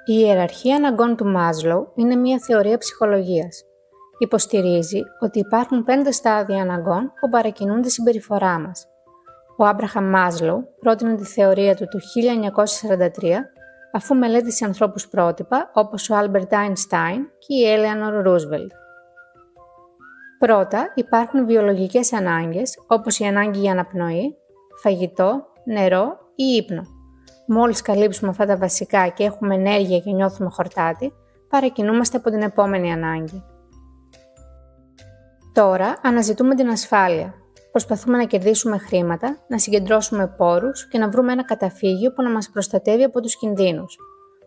Η ιεραρχία αναγκών του Μάσλοου είναι μια θεωρία ψυχολογίας. Υποστηρίζει ότι υπάρχουν 5 στάδια αναγκών που παρακινούν τη συμπεριφορά μας. Ο Άμπραχαμ Μάσλοου πρότεινε τη θεωρία του το 1943 αφού μελέτησε ανθρώπους πρότυπα όπως ο Άλμπερτ Άινστάιν και η Έλεανορ Ρούσβελτ. Πρώτα υπάρχουν βιολογικές ανάγκες όπως η ανάγκη για αναπνοή, φαγητό, νερό ή ύπνο. Μόλις καλύψουμε αυτά τα βασικά και έχουμε ενέργεια και νιώθουμε χορτάτη, παρακινούμαστε από την επόμενη ανάγκη. Τώρα αναζητούμε την ασφάλεια. Προσπαθούμε να κερδίσουμε χρήματα, να συγκεντρώσουμε πόρους και να βρούμε ένα καταφύγιο που να μας προστατεύει από τους κινδύνους.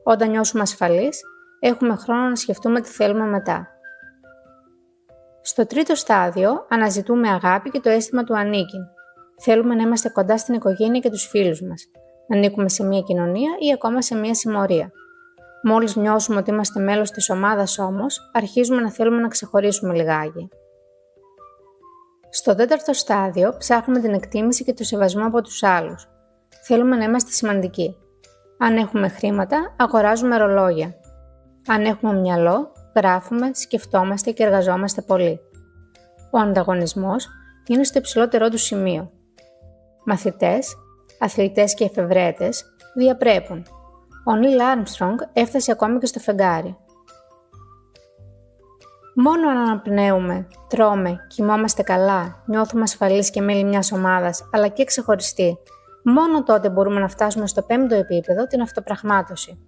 Όταν νιώσουμε ασφαλείς, έχουμε χρόνο να σκεφτούμε τι θέλουμε μετά. Στο τρίτο στάδιο αναζητούμε αγάπη και το αίσθημα του ανήκειν. Θέλουμε να είμαστε κοντά στην οικογένεια και τους φίλους μας, να ανήκουμε σε μια κοινωνία ή ακόμα σε μια συμμορία. Μόλις νιώσουμε ότι είμαστε μέλος της ομάδας όμως, αρχίζουμε να θέλουμε να ξεχωρίσουμε λιγάκι. Στο τέταρτο στάδιο ψάχνουμε την εκτίμηση και το σεβασμό από τους άλλους. Θέλουμε να είμαστε σημαντικοί. Αν έχουμε χρήματα, αγοράζουμε ρολόγια. Αν έχουμε μυαλό, γράφουμε, σκεφτόμαστε και εργαζόμαστε πολύ. Ο ανταγωνισμός είναι στο υψηλότερό του σημείο. Μαθητές, αθλητές και εφευρέτες διαπρέπουν. Ο Νίλ Άρμστρονγκ έφτασε ακόμη και στο φεγγάρι. Μόνο αν αναπνέουμε, τρώμε, κοιμόμαστε καλά, νιώθουμε ασφαλείς και μέλη μιας ομάδας, αλλά και ξεχωριστοί, μόνο τότε μπορούμε να φτάσουμε στο 5ο επίπεδο, την αυτοπραγμάτωση.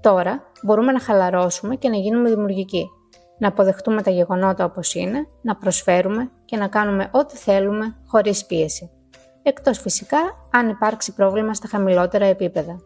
Τώρα μπορούμε να χαλαρώσουμε και να γίνουμε δημιουργικοί, να αποδεχτούμε τα γεγονότα όπως είναι, να προσφέρουμε και να κάνουμε ό,τι θέλουμε χωρίς πίεση. Εκτός φυσικά αν υπάρξει πρόβλημα στα χαμηλότερα επίπεδα.